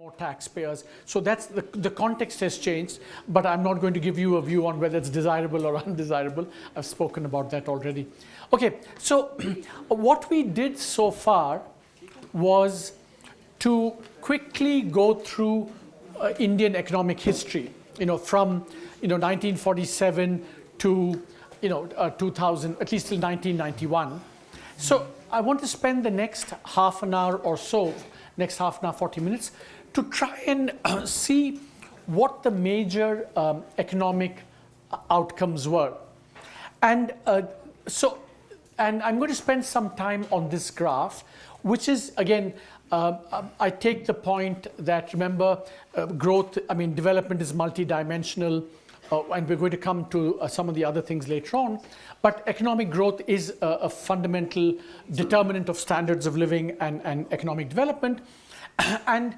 more taxpayers. So that's the context has changed, but I'm not going to give you a view on whether it's desirable or undesirable. I've spoken about that already. Okay, so what we did so far was to quickly go through Indian economic history, from 1947 to 2000, at least till 1991. So I want to spend the next half an hour or so, next half an hour, 40 minutes, to try and see what the major economic outcomes were. And and I'm going to spend some time on this graph, which is, again, I take the point that, remember, growth, development is multidimensional, and we're going to come to some of the other things later on. But economic growth is a fundamental determinant of standards of living and economic development. And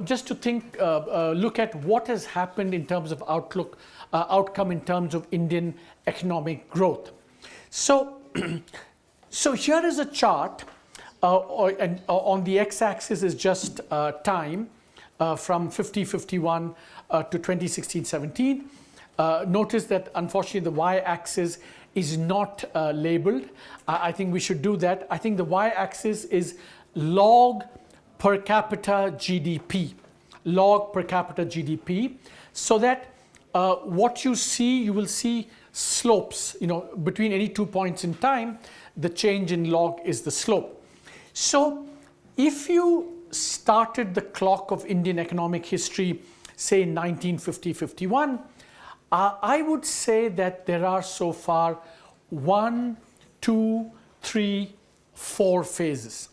just to think, look at what has happened in terms of outcome in terms of Indian economic growth. So, so here is a chart, and on the x-axis is just time from 50-51 to 2016-17. Notice that unfortunately the y-axis is not labeled. I think we should do that. I think the y-axis is log per capita GDP, log per capita GDP, so that what you see, you will see slopes, between any 2 points in time, the change in log is the slope. So if you started the clock of Indian economic history, say in 1950-51, I would say that there are so far 1, 2, 3, 4 phases.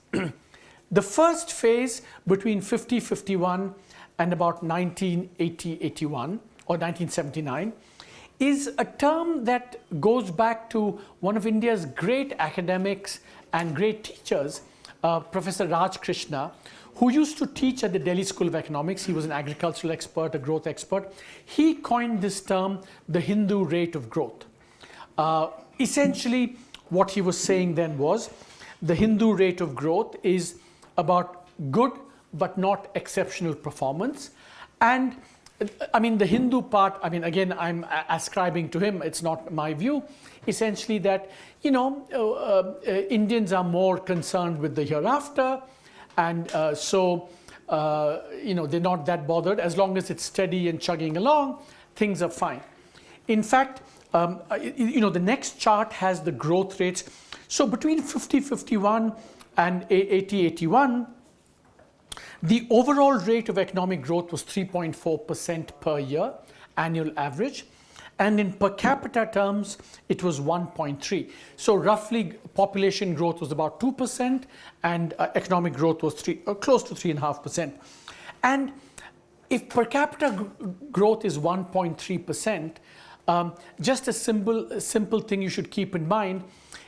The first phase between 50-51 and about 1980-81 or 1979 is a term that goes back to one of India's great academics and great teachers, Professor Raj Krishna, who used to teach at the Delhi School of Economics. He was an agricultural expert, a growth expert. He coined this term, the Hindu rate of growth. Essentially, what he was saying then was the Hindu rate of growth is about good but not exceptional performance. And the Hindu part, again, I'm ascribing to him, it's not my view, essentially that, Indians are more concerned with the hereafter, and so they're not that bothered. As long as it's steady and chugging along, things are fine. In fact, the next chart has the growth rates. So between 50-51 and 80-81, the overall rate of economic growth was 3.4% per year, annual average. And in per capita terms, it was 1.3. So roughly, population growth was about 2%, and economic growth was close to 3.5%. And if per capita growth is 1.3%, just a simple thing you should keep in mind,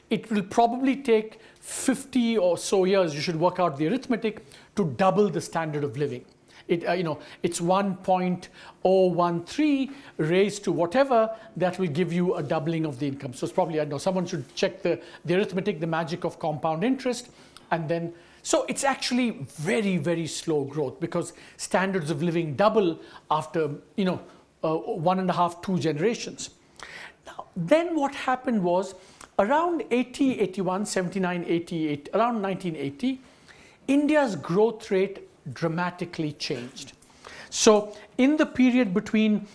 it will probably take 50 or so years, you should work out the arithmetic, to double the standard of living. It's 1.013 raised to whatever, that will give you a doubling of the income. So it's probably, someone should check the arithmetic, the magic of compound interest, and then, so it's actually very, very slow growth, because standards of living double after, 1.5, 2 generations. Now, then what happened was, around 80, 81, 79, 88, around 1980, India's growth rate dramatically changed. So in the period between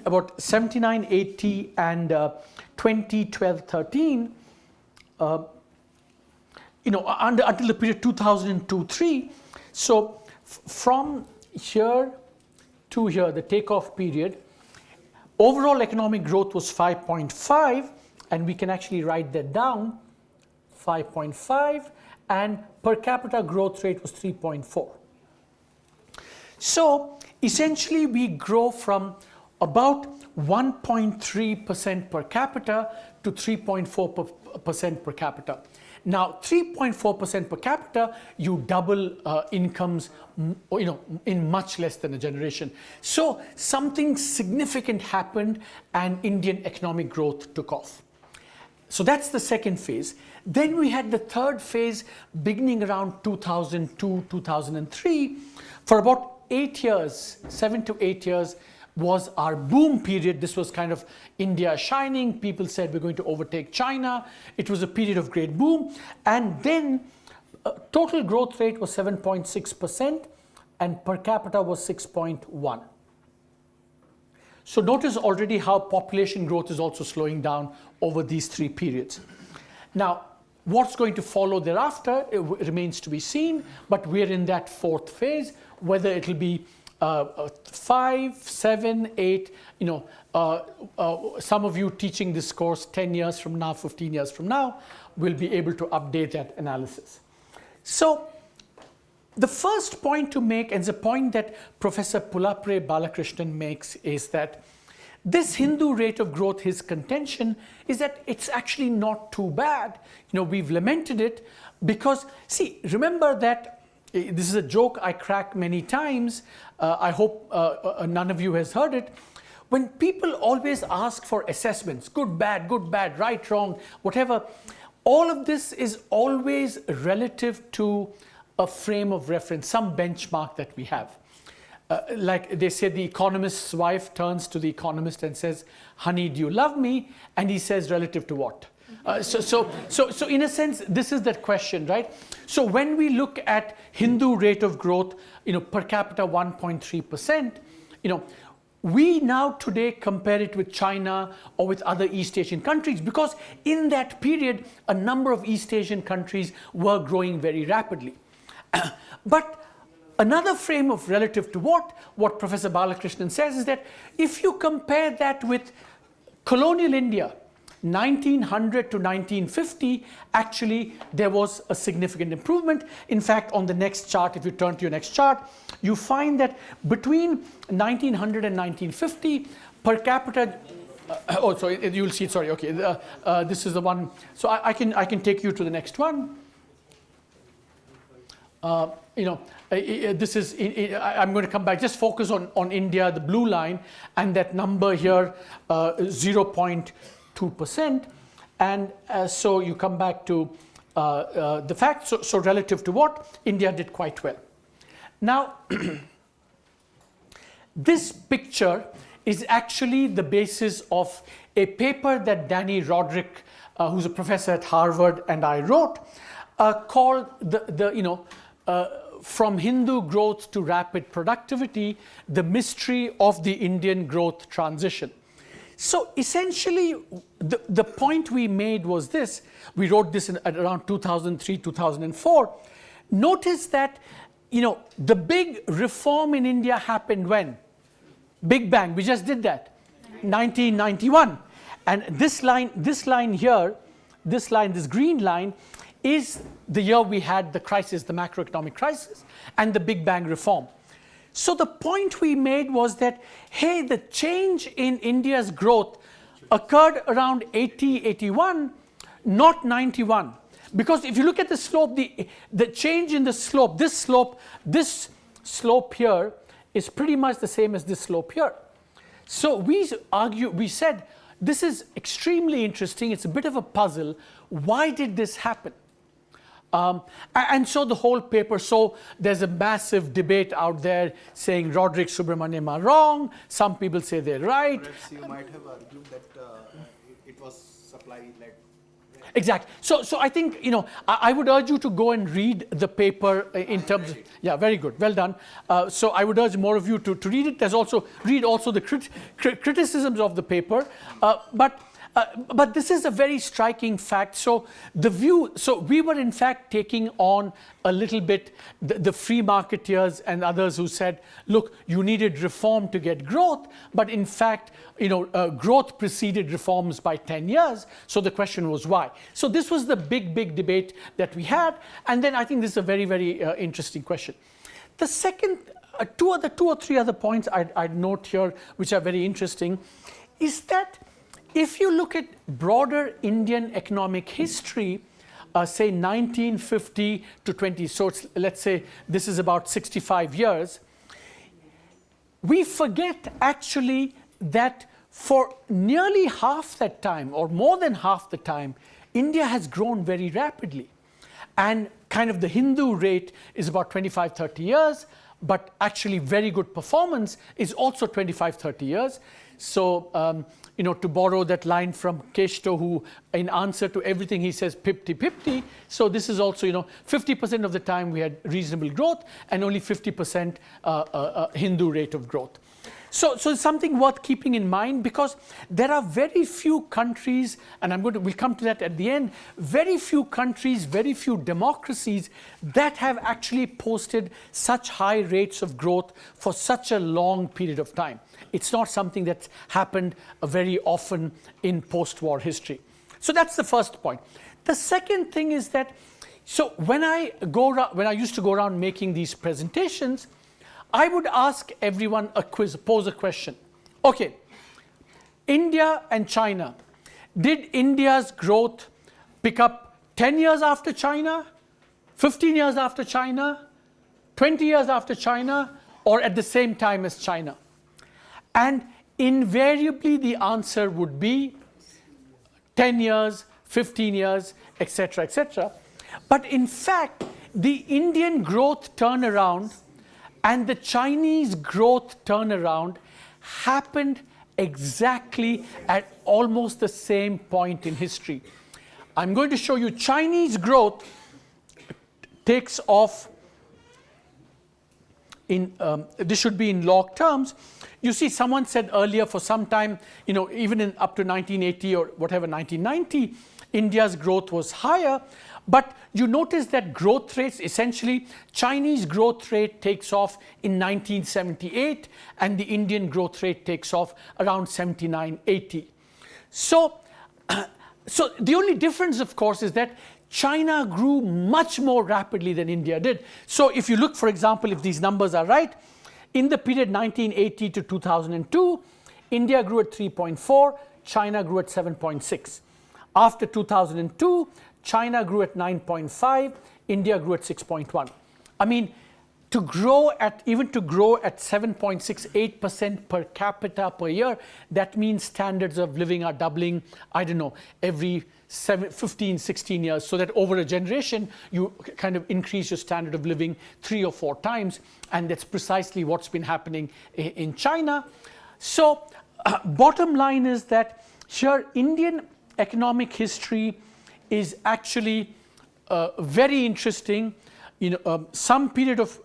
about 79, 80 and 2012, 13, until the period 2002, 3, so from here to here, the takeoff period, overall economic growth was 5.5, and we can actually write that down, 5.5, and per capita growth rate was 3.4. So essentially, we grow from about 1.3% per capita to 3.4% per capita. Now, 3.4% per capita, you double incomes, in much less than a generation. So something significant happened, and Indian economic growth took off. So that's the second phase. Then we had the third phase beginning around 2002, 2003, For about 8 years, 7 to 8 years, was our boom period. This was kind of India shining. People said we're going to overtake China. It was a period of great boom. And then total growth rate was 7.6% and per capita was 6.1. So notice already how population growth is also slowing down over these 3 periods. Now, what's going to follow thereafter, it remains to be seen, but we're in that 4th phase, whether it'll be 5, 7, 8, some of you teaching this course 10 years from now, 15 years from now, will be able to update that analysis. So the first point to make, and the point that Professor Pulapre Balakrishnan makes, is that this Hindu rate of growth, his contention, is that it's actually not too bad. We've lamented it because, see, remember that this is a joke I crack many times. I hope none of you has heard it. When people always ask for assessments, good, bad, right, wrong, whatever, all of this is always relative to a frame of reference, some benchmark that we have. Like they say, the economist's wife turns to the economist and says, honey, do you love me? And he says, relative to what? So in a sense, this is that question, right? So when we look at Hindu rate of growth, per capita 1.3%, we now today compare it with China or with other East Asian countries, because in that period, a number of East Asian countries were growing very rapidly. But another frame of relative to what Professor Balakrishnan says is that if you compare that with colonial India, 1900 to 1950, actually there was a significant improvement. In fact, on the next chart, if you turn to your next chart, you find that between 1900 and 1950, per capita, you'll see, sorry, okay, this is the one. So I can take you to the next one. This is, I'm going to come back, just focus on India, the blue line, and that number here, 0.2%. And so you come back to the fact, so relative to what? India did quite well. Now, this picture is actually the basis of a paper that Danny Roderick, who's a professor at Harvard, and I wrote, called From Hindu Growth to Rapid Productivity, the Mystery of the Indian Growth Transition. So essentially, the point we made was this. We wrote this at around 2003, 2004. Notice that, the big reform in India happened when? Big Bang, we just did that, 1991. And this line here, this green line, is the year we had the crisis, the macroeconomic crisis, and the Big Bang reform. So the point we made was that, hey, the change in India's growth occurred around 80, 81, not 91. Because if you look at the slope, the change in the slope, this slope here is pretty much the same as this slope here. So we said, this is extremely interesting. It's a bit of a puzzle. Why did this happen? And so the whole paper, so there's a massive debate out there saying Roderick Subramaniam are wrong. Some people say they're right. Perhaps you might have argued that it was supply-led. Exactly. So I think, I would urge you to go and read the paper in terms of, yeah, very good. Well done. So I would urge more of you to read it. There's also, read also the criticisms of the paper. But this is a very striking fact. So we were in fact taking on a little bit the free marketeers and others who said, look, you needed reform to get growth, but in fact, growth preceded reforms by 10 years. So the question was why? So this was the big debate that we had. And then I think this is a very, very interesting question. The second, two or three other points I'd note here, which are very interesting, is that if you look at broader Indian economic history, say 1950 to 20, so let's say this is about 65 years, we forget actually that for nearly half that time, or more than half the time, India has grown very rapidly. And kind of the Hindu rate is about 25, 30 years, but actually very good performance is also 25, 30 years. So, to borrow that line from Keshto, who in answer to everything he says, pipti, pipti. So this is also, 50% of the time we had reasonable growth and only 50% Hindu rate of growth. So it's something worth keeping in mind, because there are very few countries, and we'll come to that at the end, very few countries, very few democracies that have actually posted such high rates of growth for such a long period of time. It's not something that's happened very often in post-war history. So that's the first point. The second thing is that, so when I used to go around making these presentations, I would ask everyone a quiz, pose a question. Okay, India and China. Did India's growth pick up 10 years after China, 15 years after China, 20 years after China, or at the same time as China? And invariably the answer would be 10 years, 15 years, etc., etc. But in fact, the Indian growth turnaround and the Chinese growth turnaround happened exactly at almost the same point in history. I'm going to show you Chinese growth takes off in, this should be in log terms. You see, someone said earlier for some time, even up to 1980 or whatever, 1990, India's growth was higher. But you notice that growth rates, essentially, Chinese growth rate takes off in 1978, and the Indian growth rate takes off around 79, 80. So the only difference, of course, is that China grew much more rapidly than India did. So if you look, for example, if these numbers are right, in the period 1980 to 2002, India grew at 3.4, China grew at 7.6. After 2002, China grew at 9.5, India grew at 6.1. I mean, even to grow at 7.68% per capita per year, that means standards of living are doubling, I don't know, every 15, 16 years, so that over a generation, you kind of increase your standard of living 3 or 4 times, and that's precisely what's been happening in China. So bottom line is that here, Indian economic history is actually very interesting. Some period of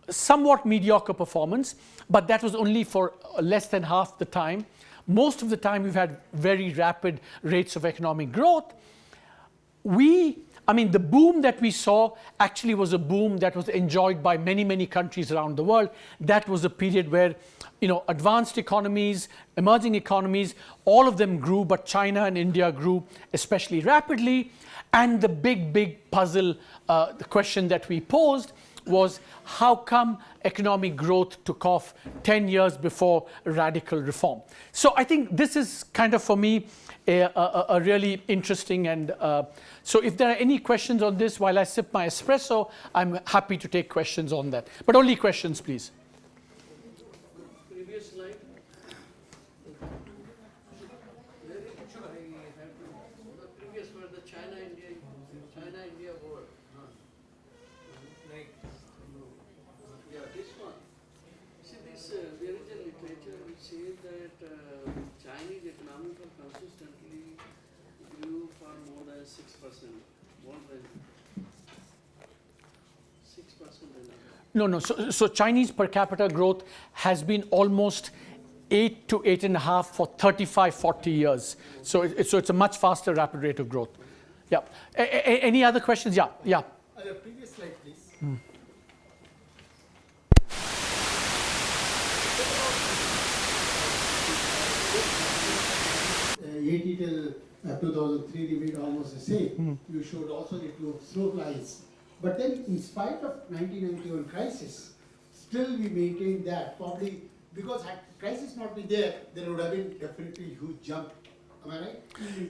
somewhat mediocre performance, but that was only for less than half the time. Most of the time, we've had very rapid rates of economic growth. The boom that we saw actually was a boom that was enjoyed by many, many countries around the world. That was a period where, advanced economies, emerging economies, all of them grew, but China and India grew especially rapidly. And the big puzzle, the question that we posed was, how come economic growth took off 10 years before radical reform? So I think this is kind of, for me, a really interesting, and so if there are any questions on this while I sip my espresso, I'm happy to take questions on that. But only questions, please. Previous slide. The previous were the China India war. Yeah, this one. See, there is a literature which says that Chinese economy consistently grew for more than 6%, more than 6%. No. So Chinese per capita growth has been almost 8 to 8.5 for 35, 40 years. So it's a much faster, rapid rate of growth. Yeah. Any other questions? Yeah. The previous slide, please. 80 till 2003 remained almost the same. You showed also the two slope lines. But then, in spite of 1991 crisis, still we maintained that, probably because had crisis not been there, there would have been definitely a huge jump. Am I right?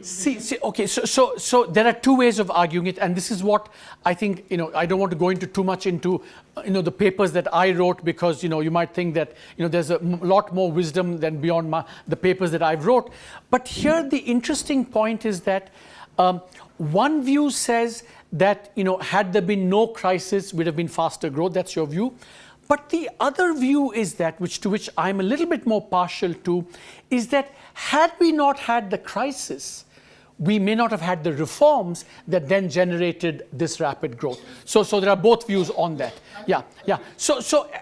See, okay, so there are two ways of arguing it, and this is what I think, I don't want to go into too much into, the papers that I wrote, because, you might think that, there's a lot more wisdom than beyond the papers that I've wrote. But here the interesting point is that one view says that, had there been no crisis, would have been faster growth. That's your view. But the other view is that, to which I'm a little bit more partial to, is that had we not had the crisis, we may not have had the reforms that then generated this rapid growth. So there are both views on that. Yeah.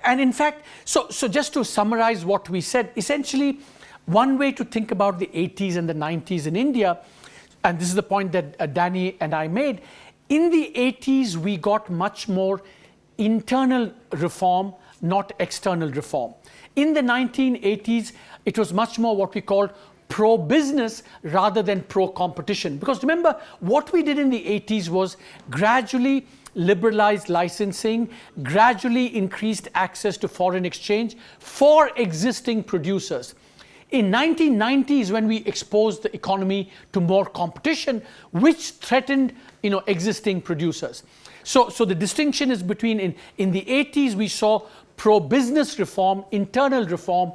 And in fact, so just to summarize what we said, essentially, one way to think about the 80s and the 90s in India, and this is the point that Danny and I made, in the 80s, we got much more internal reform, not external reform. In the 1980s, it was much more what we call pro-business rather than pro-competition. Because remember, what we did in the 80s was gradually liberalized licensing, gradually increased access to foreign exchange for existing producers. In 1990s, when we exposed the economy to more competition, which threatened existing producers. So the distinction is between, in the 80s, we saw pro-business reform, internal reform.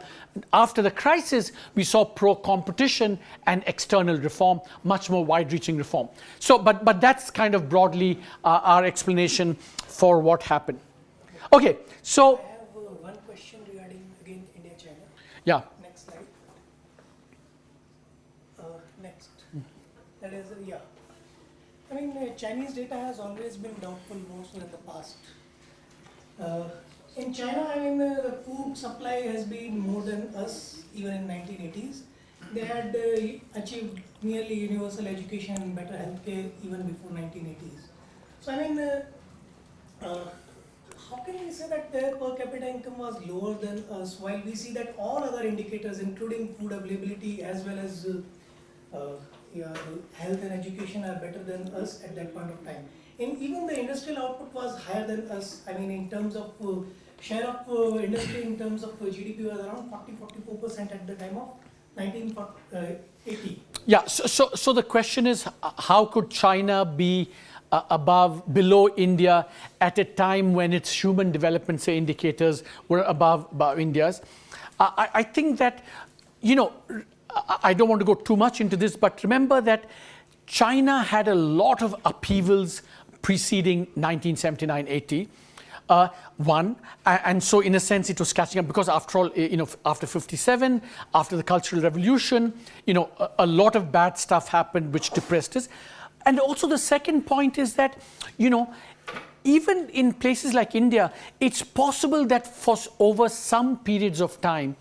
After the crisis, we saw pro-competition and external reform, much more wide-reaching reform. So, but that's kind of broadly our explanation for what happened. Okay, so. I have one question regarding, again, India-China. Yeah. Next slide. Next. That is, yeah. I mean, Chinese data has always been doubtful, mostly in the past. In China, I mean, the food supply has been more than us, even in 1980s. They had achieved nearly universal education and better healthcare even before 1980s. So, I mean, how can we say that their per capita income was lower than us, while we see that all other indicators, including food availability as well as health and education, are better than us at that point of time. And even the industrial output was higher than us. I mean, in terms of share of industry in terms of GDP was around 40-44% at the time of 1980. Yeah, so the question is, how could China be below India at a time when its human development, say, indicators were above India's? I think that, I don't want to go too much into this, but remember that China had a lot of upheavals preceding 1979-80. And so in a sense it was catching up, because after all, after 57, after the Cultural Revolution, a lot of bad stuff happened which depressed us. And also the second point is that, even in places like India, it's possible that for over some periods of time,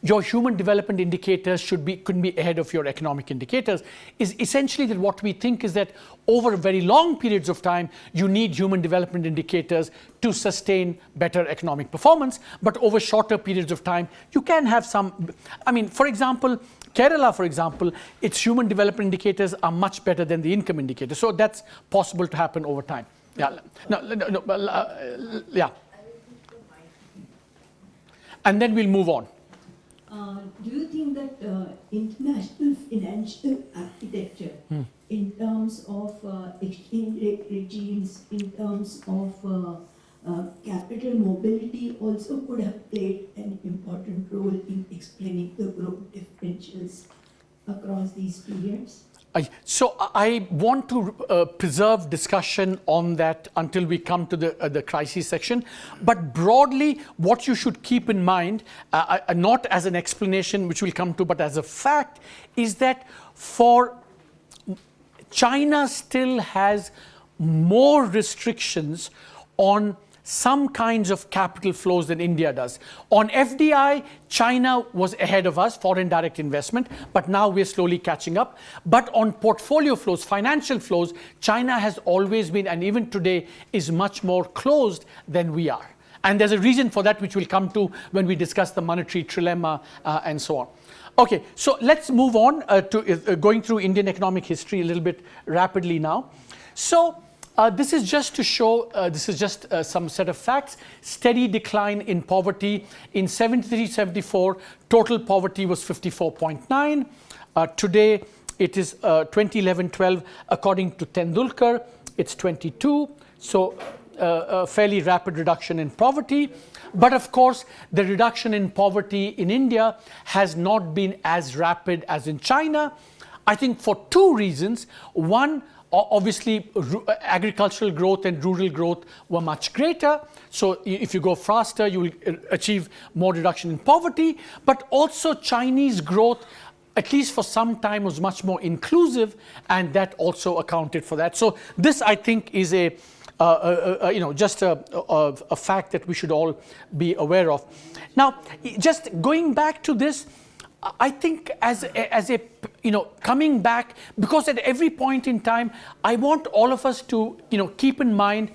your human development indicators couldn't be ahead of your economic indicators. Is essentially that what we think is that over very long periods of time, you need human development indicators to sustain better economic performance. But over shorter periods of time, you can have some. I mean, for example, Kerala, for example, its human development indicators are much better than the income indicators. So that's possible to happen over time. Yeah. Yeah. And then we'll move on. Do you think that international financial architecture, in terms of exchange rate regimes, in terms of capital mobility, also could have played an important role in explaining the growth differentials across these periods? So I want to preserve discussion on that until we come to the crisis section. But broadly, what you should keep in mind, not as an explanation which we'll come to, but as a fact, is that for China still has more restrictions on some kinds of capital flows than India does. On FDI, China was ahead of us, foreign direct investment, but now we're slowly catching up. But on portfolio flows, financial flows, China has always been, and even today, is much more closed than we are. And there's a reason for that, which we'll come to when we discuss the monetary trilemma and so on. Okay, so let's move on to going through Indian economic history a little bit rapidly now. So, this is just to show, this is just some set of facts. Steady decline in poverty. In 73-74, total poverty was 54.9. Today, it is 2011-12, according to Tendulkar, it's 22. So, a fairly rapid reduction in poverty. But of course, the reduction in poverty in India has not been as rapid as in China. I think for two reasons. One, Obviously, agricultural growth and rural growth were much greater. So if you go faster, you will achieve more reduction in poverty. But also Chinese growth, at least for some time, was much more inclusive, and that also accounted for that. So this, I think, is just a fact that we should all be aware of. Now, just going back to this, I think as a coming back, because at every point in time, I want all of us to keep in mind,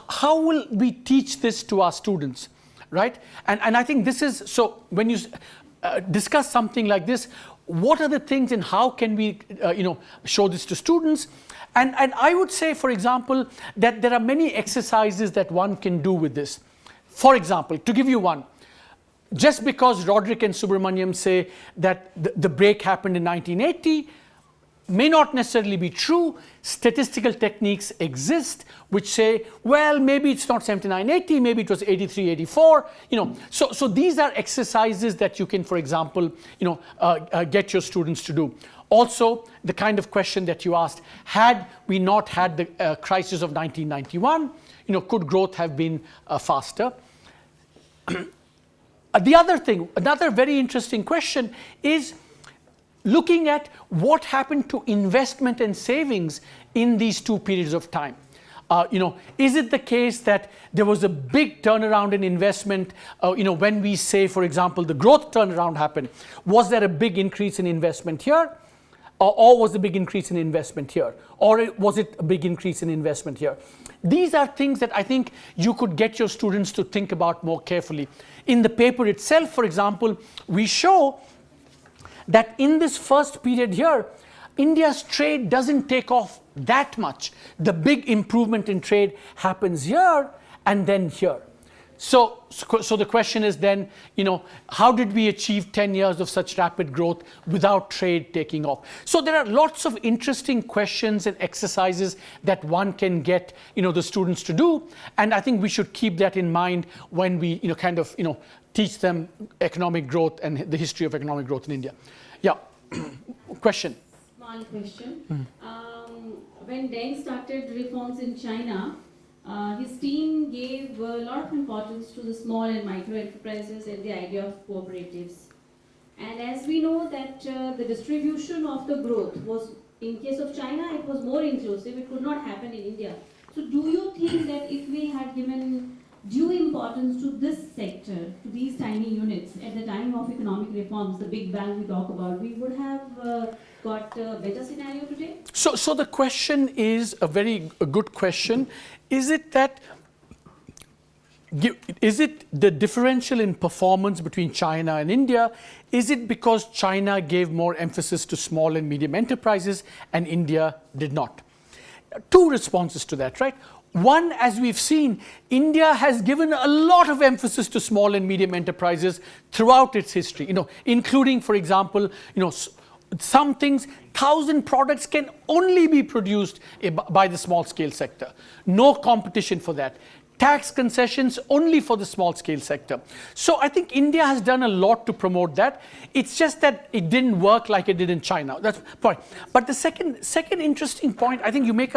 how will we teach this to our students, right? And I think this is, so when you discuss something like this, what are the things and how can we show this to students? And I would say, for example, that there are many exercises that one can do with this. For example, to give you one, just because Roderick and Subramaniam say that the break happened in 1980 may not necessarily be true. Statistical techniques exist which say, well, maybe it's not 79, 80, maybe it was 83, 84. So these are exercises that you can, for example, get your students to do. Also, the kind of question that you asked, had we not had the crisis of 1991, could growth have been faster? The other thing, another very interesting question is looking at what happened to investment and savings in these two periods of time. Is it the case that there was a big turnaround in investment? When we say, for example, the growth turnaround happened, was there a big increase in investment here? Or was the big increase in investment here? Or was it a big increase in investment here? These are things that I think you could get your students to think about more carefully. In the paper itself, for example, we show that in this first period here, India's trade doesn't take off that much. The big improvement in trade happens here and then here. So the question is then, how did we achieve 10 years of such rapid growth without trade taking off? So there are lots of interesting questions and exercises that one can get, the students to do. And I think we should keep that in mind when we, teach them economic growth and the history of economic growth in India. Yeah, question. Small question. When Deng started reforms in China, his team gave a lot of importance to the small and micro enterprises and the idea of cooperatives. And as we know that the distribution of the growth was, in case of China, it was more inclusive. It could not happen in India. So do you think that if we had given due importance to this sector, to these tiny units, at the time of economic reforms, the big bang we talk about, we would have got a better scenario today? So the question is a very good question. Is it the differential in performance between China and India? Is it because China gave more emphasis to small and medium enterprises and India did not? Two responses to that, right? One, as we've seen, India has given a lot of emphasis to small and medium enterprises throughout its history, including, for example, some things, 1,000 products can only be produced by the small scale sector. No competition for that. Tax concessions only for the small scale sector. So I think India has done a lot to promote that. It's just that it didn't work like it did in China. That's the point. But the second interesting point, I think you make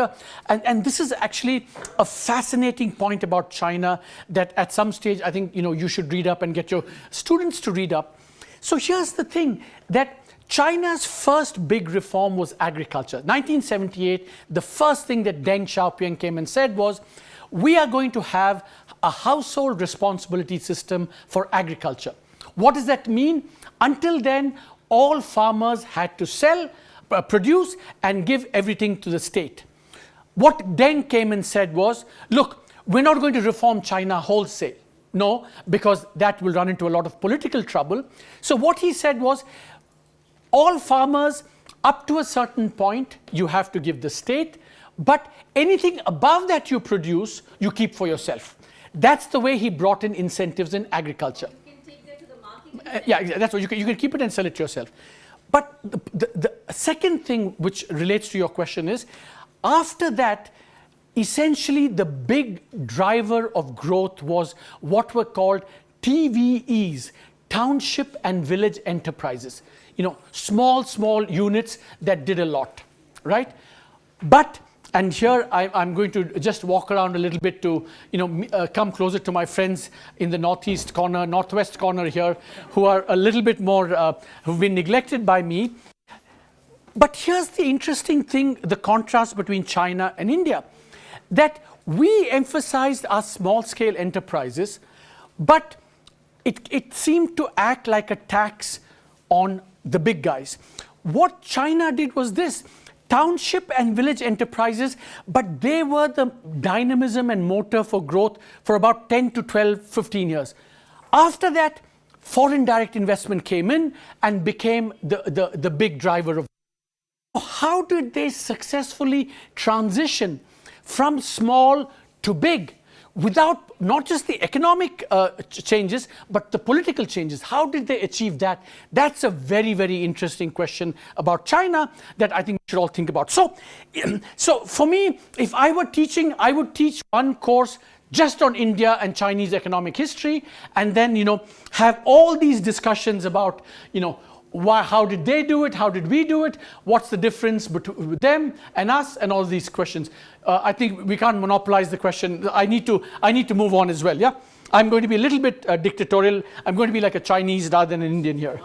and this is actually a fascinating point about China that at some stage I think you should read up and get your students to read up. So here's the thing, that China's first big reform was agriculture. 1978, the first thing that Deng Xiaoping came and said was, we are going to have a household responsibility system for agriculture. What does that mean? Until then, all farmers had to sell, produce, and give everything to the state. What Deng came and said was, look, we're not going to reform China wholesale. No, because that will run into a lot of political trouble. So what he said was, all farmers, up to a certain point, you have to give the state, but anything above that you produce, you keep for yourself. That's the way he brought in incentives in agriculture. You can take that to the market. Yeah, that's what you can keep it and sell it yourself. But the second thing which relates to your question is, after that, essentially the big driver of growth was what were called TVEs, township and village enterprises. Small units that did a lot, right? But, and here I'm going to just walk around a little bit to, come closer to my friends in the northwest corner here, who are a little bit more, who've been neglected by me. But here's the interesting thing, the contrast between China and India, that we emphasized our small-scale enterprises, but it seemed to act like a tax on the big guys. What China did was this: township and village enterprises, but they were the dynamism and motor for growth for about 10 to 12, 15 years. After that, foreign direct investment came in and became the big driver of. How did they successfully transition from small to big without not just the economic changes, but the political changes? How did they achieve that? That's a very, very interesting question about China that I think we should all think about. So for me, if I were teaching, I would teach one course just on India and Chinese economic history, and then, have all these discussions about, how did they do it? How did we do it? What's the difference between them and us? And all these questions. I think we can't monopolize the question. I need to move on as well. Yeah, I'm going to be a little bit dictatorial. I'm going to be like a Chinese rather than an Indian here.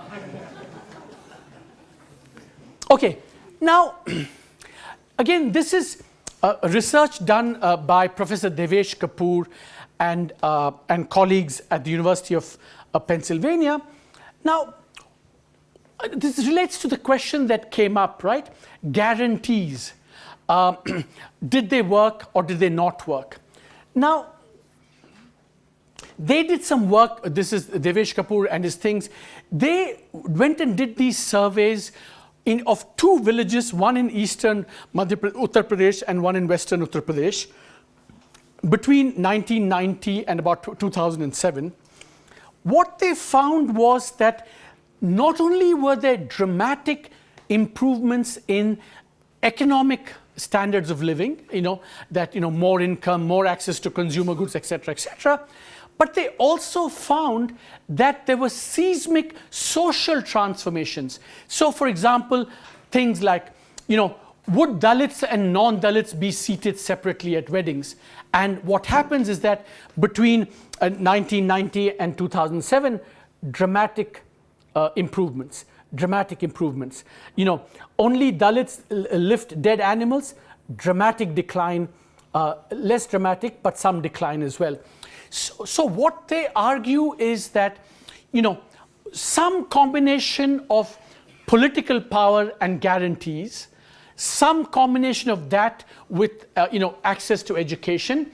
Okay. Now, again, this is research done by Professor Devesh Kapoor and colleagues at the University of Pennsylvania. Now, this relates to the question that came up, right? Guarantees. Did they work or did they not work? Now, they did some work. This is Devesh Kapoor and his things. They went and did these surveys of two villages, one in eastern Uttar Pradesh and one in western Uttar Pradesh, between 1990 and about 2007. What they found was that not only were there dramatic improvements in economic standards of living, more income, more access to consumer goods, etc., but they also found that there were seismic social transformations. So, for example, things like, would Dalits and non-Dalits be seated separately at weddings? And what happens is that between 1990 and 2007, dramatic improvements. Only Dalits lift dead animals, dramatic decline, less dramatic, but some decline as well. So what they argue is that, some combination of political power and guarantees, some combination of that with, access to education,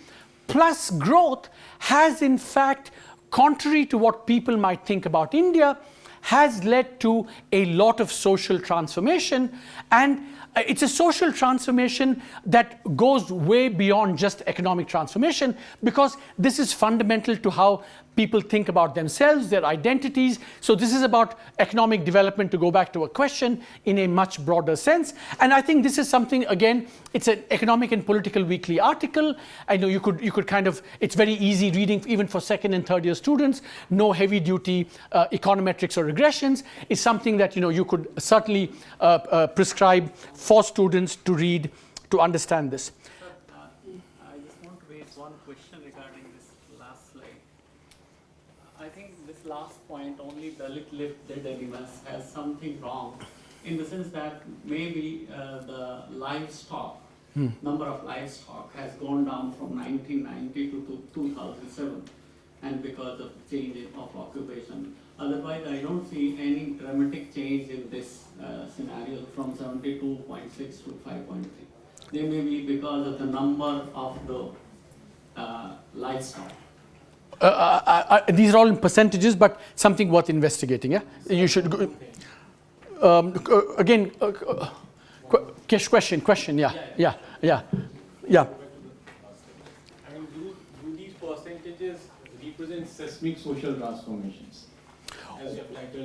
plus growth has in fact, contrary to what people might think about India, has led to a lot of social transformation, and it's a social transformation that goes way beyond just economic transformation, because this is fundamental to how people think about themselves, their identities. So this is about economic development, to go back to a question, in a much broader sense. And I think this is something, again, it's an Economic and Political Weekly article. I know you could kind of, it's very easy reading even for second and third year students. No heavy duty econometrics or regressions. It's something that you could certainly prescribe for students to read, to understand this. I just want to raise one question regarding this last slide. I think this last point, only Dalit lift dead animals, has something wrong, in the sense that maybe the livestock, number of livestock has gone down from 1990 to 2007, and because of change of occupation. Otherwise, I don't see any dramatic change in this scenario from 72.6 to 5.3. They may be because of the number of the livestock. These are all in percentages, but something worth investigating. Yeah, you should go. Again, question. Yeah. I mean, do these percentages represent seismic social transformations? As you applied to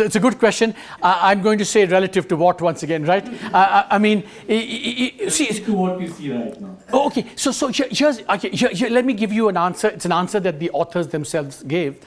it's a good question. I'm going to say relative to what, once again, right? I mean, see, to what we see right now. Oh, okay, so here, let me give you an answer. It's an answer that the authors themselves gave.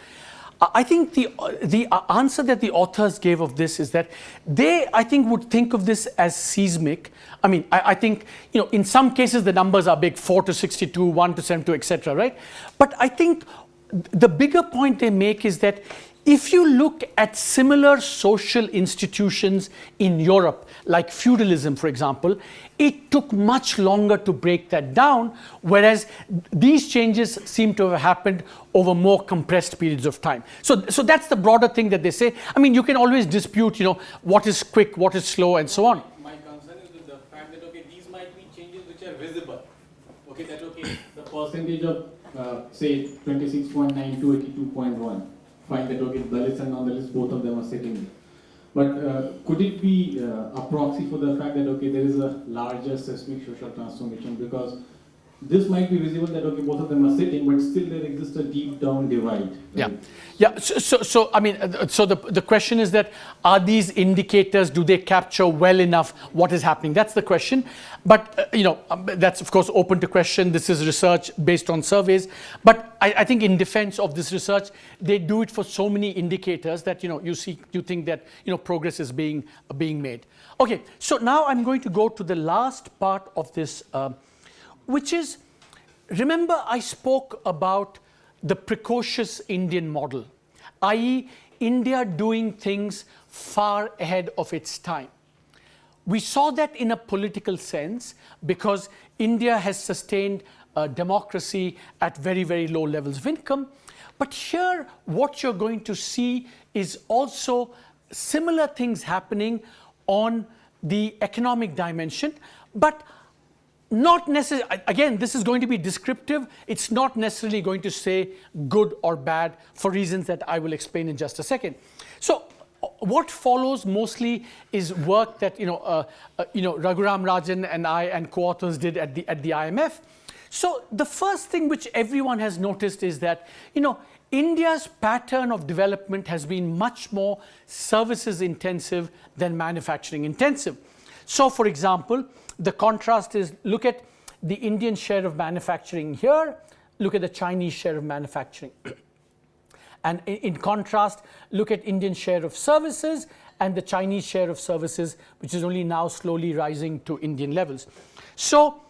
I think the answer that the authors gave of this is that they, I think, would think of this as seismic. I mean, I think, you know, in some cases the numbers are big, 4 to 62, 1 to 72, etc., right? But I think the bigger point they make is that if you look at similar social institutions in Europe, like feudalism, for example, it took much longer to break that down, whereas these changes seem to have happened over more compressed periods of time. So that's the broader thing that they say. I mean, you can always dispute, you know, what is quick, what is slow, and so on. My concern is with the fact that, okay, these might be changes which are visible. Okay, that, okay, the percentage of, say, 26.9 to 82.1. Find that, okay, Dalits and non-Dalits, both of them are sitting there. But could it be a proxy for the fact that, okay, there is a larger seismic social transformation? Because this might be visible that, okay, both of them are sitting, but still there exists a deep down divide. Right? Yeah. So I mean, so the question is that, are these indicators, do they capture well enough what is happening? That's the question. But you know, that's of course open to question. This is research based on surveys. But I think in defense of this research, they do it for so many indicators that, you know, you think that, you know, progress is being made. Okay. So now I'm going to go to the last part of this, which is, remember I spoke about the precocious Indian model, i.e. India doing things far ahead of its time. We saw that in a political sense because India has sustained democracy at very, very low levels of income. But here, what you're going to see is also similar things happening on the economic dimension, but not necessarily, again, this is going to be descriptive. It's not necessarily going to say good or bad for reasons that I will explain in just a second. So what follows mostly is work that, Raghuram Rajan and I and co-authors did at the IMF. So the first thing which everyone has noticed is that, you know, India's pattern of development has been much more services intensive than manufacturing intensive. So for example, the contrast is, look at the Indian share of manufacturing here, look at the Chinese share of manufacturing. And in contrast, look at Indian share of services and the Chinese share of services, which is only now slowly rising to Indian levels. So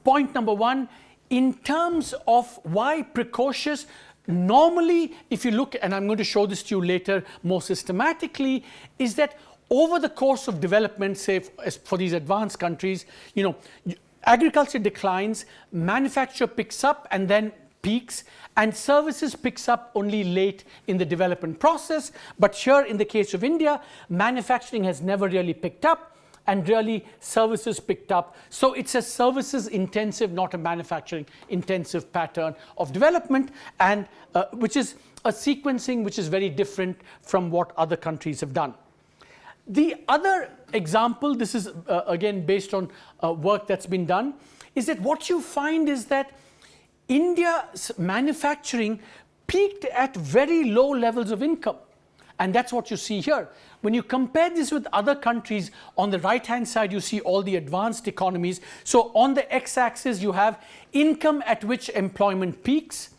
point number one, in terms of why precocious, normally if you look, and I'm going to show this to you later more systematically, is that over the course of development, say for these advanced countries, you know, agriculture declines, manufacture picks up and then peaks, and services picks up only late in the development process. But here in the case of India, manufacturing has never really picked up and really services picked up. So it's a services intensive, not a manufacturing intensive pattern of development, and which is a sequencing which is very different from what other countries have done. The other example, this is again based on work that's been done, is that what you find is that India's manufacturing peaked at very low levels of income. And that's what you see here. When you compare this with other countries, on the right-hand side, you see all the advanced economies. So on the x-axis, you have income at which employment peaks.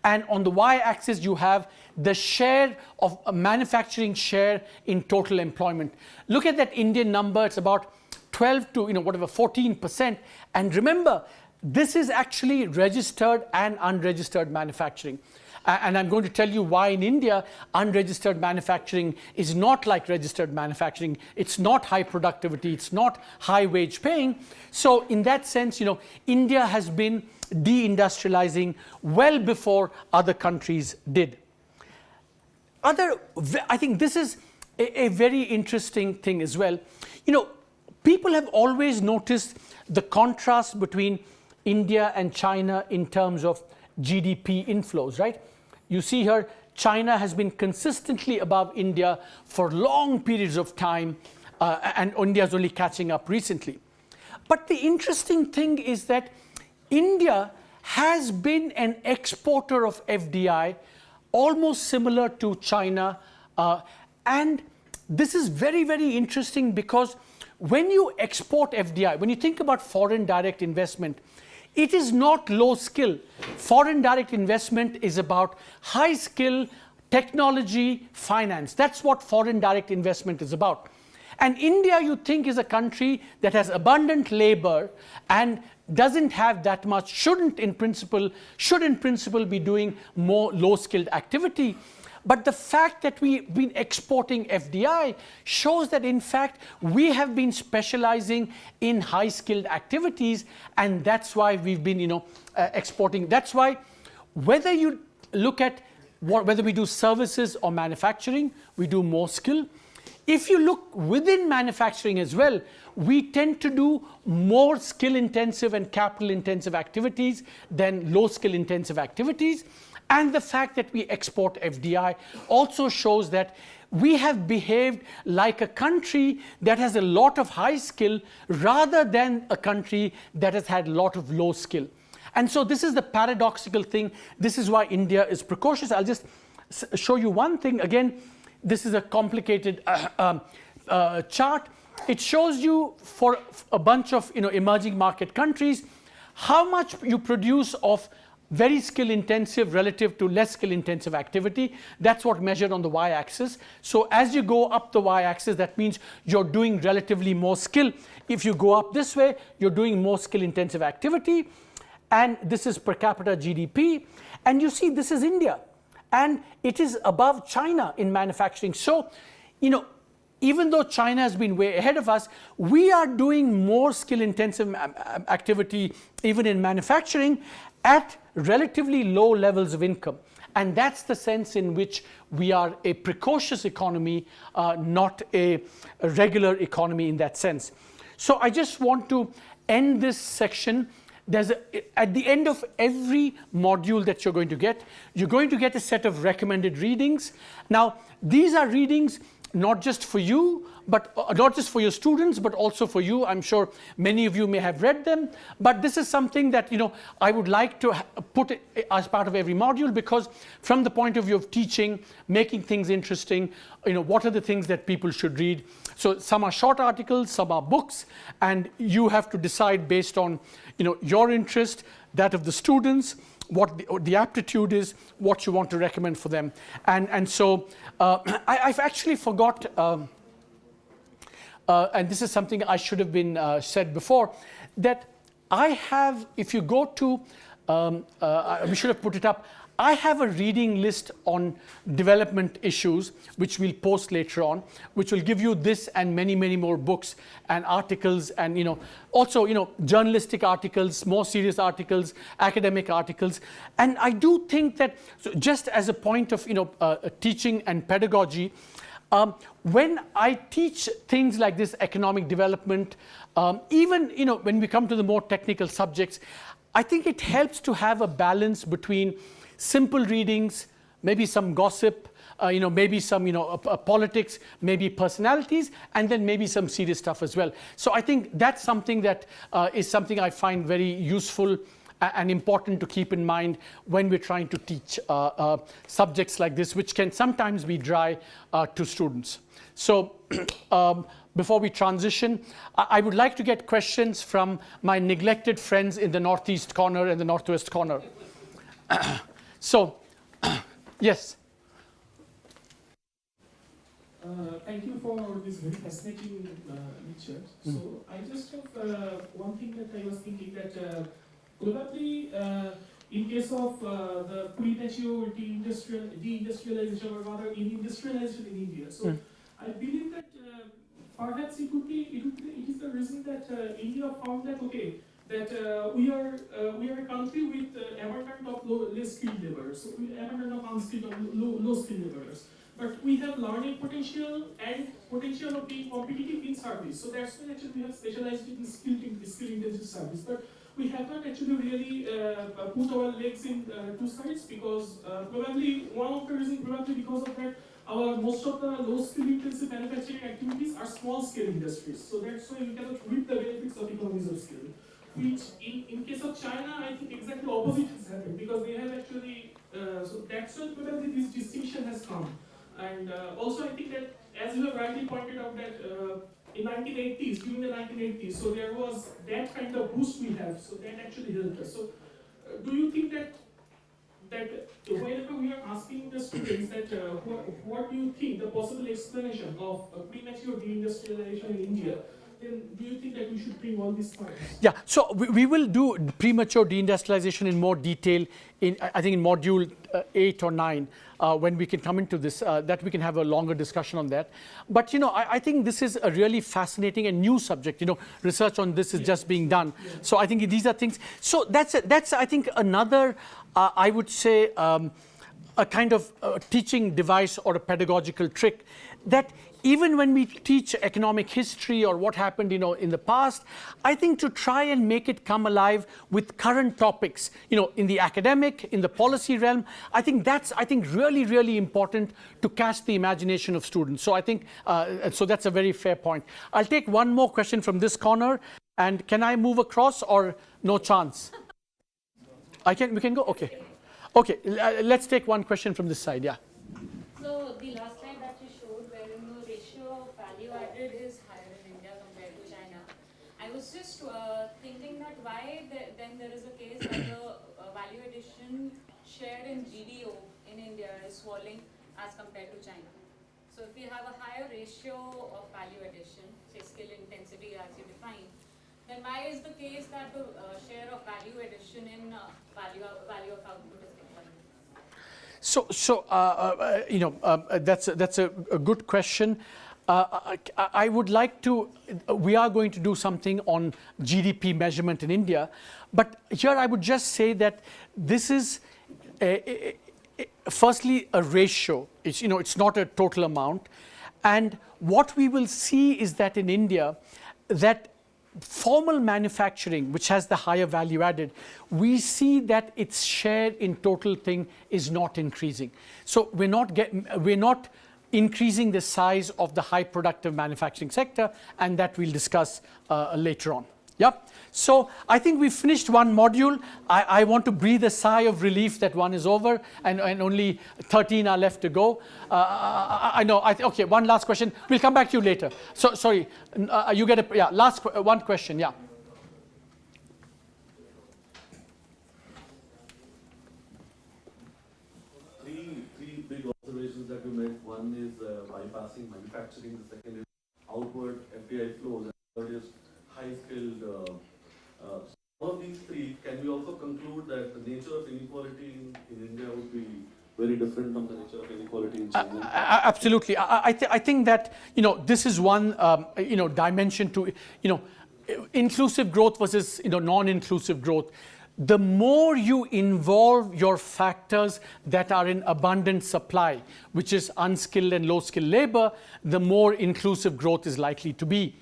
And on the y-axis, you have the share of manufacturing share in total employment. Look at that Indian number. It's about 12 to 14%. And remember, this is actually registered and unregistered manufacturing. And I'm going to tell you why in India, unregistered manufacturing is not like registered manufacturing. It's not high productivity. It's not high wage paying. So in that sense, India has been deindustrializing well before other countries did. I think this is a very interesting thing as well. People have always noticed the contrast between India and China in terms of GDP inflows, right? You see here, China has been consistently above India for long periods of time, and India is only catching up recently. But the interesting thing is that India has been an exporter of FDI, almost similar to China, and this is very, very interesting because when you export FDI, when you think about foreign direct investment, it is not low skill. Foreign direct investment is about high skill, technology, finance. That's what foreign direct investment is about. And India, you think, is a country that has abundant labor and doesn't have that much, should in principle be doing more low-skilled activity. But the fact that we've been exporting FDI shows that, in fact, we have been specializing in high-skilled activities, and that's why we've been, exporting. That's why whether you look at whether we do services or manufacturing, we do more skill. If you look within manufacturing as well, we tend to do more skill-intensive and capital-intensive activities than low-skill-intensive activities. And the fact that we export FDI also shows that we have behaved like a country that has a lot of high skill rather than a country that has had a lot of low skill. And so this is the paradoxical thing. This is why India is precocious. I'll just show you one thing. Again, this is a complicated chart. It shows you for a bunch of emerging market countries how much you produce of very skill intensive relative to less skill intensive activity. That's what measured on the y-axis. So as you go up the y-axis, that means you're doing relatively more skill. If you go up this way, you're doing more skill intensive activity. And this is per capita GDP. And you see, this is India. And it is above China in manufacturing. So, even though China has been way ahead of us, we are doing more skill intensive activity even in manufacturing at relatively low levels of income. And that's the sense in which we are a precocious economy, not a regular economy in that sense. So I just want to end this section. At the end of every module that you're going to get a set of recommended readings. Now, these are readings not just for you, but not just for your students, but also for you. I'm sure many of you may have read them, but this is something that I would like to put as part of every module, because from the point of view of teaching, making things interesting, what are the things that people should read. So some are short articles, some are books, and you have to decide based on your interest, that of the students, what the aptitude is, what you want to recommend for them. And so I've actually forgot, and this is something I should have been said before, that I have, if you go to, we should have put it up, I have a reading list on development issues, which we'll post later on, which will give you this and many, many more books and articles, and also journalistic articles, more serious articles, academic articles. And I do think that, so just as a point of teaching and pedagogy, when I teach things like this, economic development, even when we come to the more technical subjects, I think it helps to have a balance between simple readings, maybe some gossip, maybe some politics, maybe personalities, and then maybe some serious stuff as well. So I think that's something that is something I find very useful and important to keep in mind when we're trying to teach subjects like this, which can sometimes be dry to students. So before we transition, I would like to get questions from my neglected friends in the northeast corner and the northwest corner. So, yes. Thank you for this very fascinating lecture. So I just have one thing that I was thinking, that probably in case of the premature deindustrialization, or rather industrialization in India, so I believe that perhaps it is the reason that India found that that we are a country with abundant of less skilled laborers, so abundant of unskilled, low skilled laborers. But we have learning potential and potential of being competitive in service. So that's why actually we have specialized in skill-intensive service. But we have not actually really put our legs in two sides, because probably one of the reasons, probably because of that, most of the low skill intensive manufacturing activities are small scale industries. So that's why we cannot reap the benefits of economies of scale. Which in case of China, I think exactly opposite has happened, because they have actually, so that's why probably this distinction has come. And also I think that, as you have rightly pointed out, that in 1980s, during the 1980s, so there was that kind of boost we have, so that actually helped us. So do you think that that whenever we are asking the students that what do you think the possible explanation of premature deindustrialization in India, then do you think that we should bring all these points? Yeah, so we will do premature deindustrialization in more detail in, I think, in module 8 or 9, when we can come into this, that we can have a longer discussion on that. But, you know, I think this is a really fascinating and new subject. You know, research on this is just being done. So I think these are things. So that's I think, another, I would say, a kind of teaching device or a pedagogical trick that even when we teach economic history or what happened, you know, in the past, I think to try and make it come alive with current topics, you know, in the academic, in the policy realm, I think that's, really, really important to catch the imagination of students. So I think, so that's a very fair point. I'll take one more question from this corner, and can I move across or no chance? We can go, okay. Okay, let's take one question from this side, yeah. So the last slide that you showed, wherein the ratio of value added is higher in India compared to China, I was just thinking that why then there is a case that the value addition share in GDO in India is falling as compared to China. So if we have a higher ratio of value addition, say skill intensity as you define, then why is the case that the share of value addition in value of output is declining? So you know, that's a good question. I would like to, we are going to do something on GDP measurement in India, but here I would just say that this is firstly a ratio. It's, you know, it's not a total amount, and what we will see is that in India, that formal manufacturing, which has the higher value added, we see that its share in total thing is not increasing. So we're not increasing the size of the high productive manufacturing sector, and that we'll discuss later on. Yep. So I think we've finished one module. I want to breathe a sigh of relief that one is over, and only 13 are left to go. I know. Okay, one last question. We'll come back to you later. So sorry, you get a one question. Yeah. Three big observations that you made. One is bypassing manufacturing. The second is outward FDI flows, and third is high-skilled. All of these three, can we also conclude that the nature of inequality in India would be very different from the nature of inequality in China? Absolutely. I think that, you know, this is one you know, dimension to, you know, inclusive growth versus, you know, non-inclusive growth. The more you involve your factors that are in abundant supply, which is unskilled and low-skilled labor, the more inclusive growth is likely to be.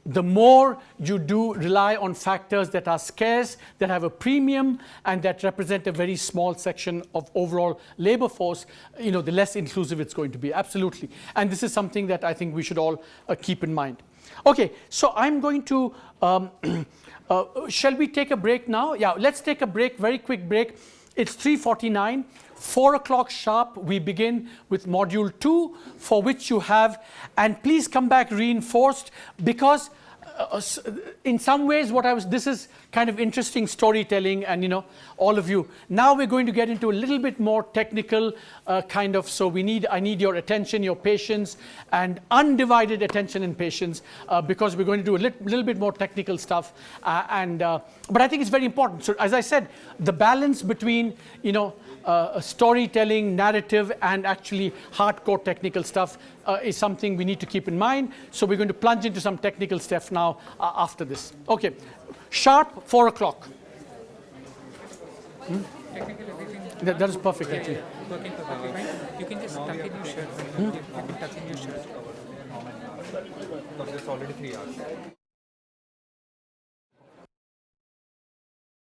The more you do rely on factors that are scarce, that have a premium, and that represent a very small section of overall labor force, you know, the less inclusive it's going to be. Absolutely. And this is something that I think we should all keep in mind. Okay, so I'm going to, shall we take a break now? Yeah, let's take a break, very quick break. It's 3:49. 4 o'clock sharp, we begin with module 2, for which you have, and please come back reinforced, because in some ways this is kind of interesting storytelling, and, you know, all of you. Now we're going to get into a little bit more technical kind of, so I need your attention, your patience, and undivided attention and patience, because we're going to do a little bit more technical stuff, but I think it's very important. So as I said, the balance between, you know, storytelling, narrative, and actually hardcore technical stuff is something we need to keep in mind. So we're going to plunge into some technical stuff now after this. Okay, sharp 4 o'clock. That is perfect, actually. You can just tuck in your shirt. You can tuck in your shirt. Because it's already 3 hours.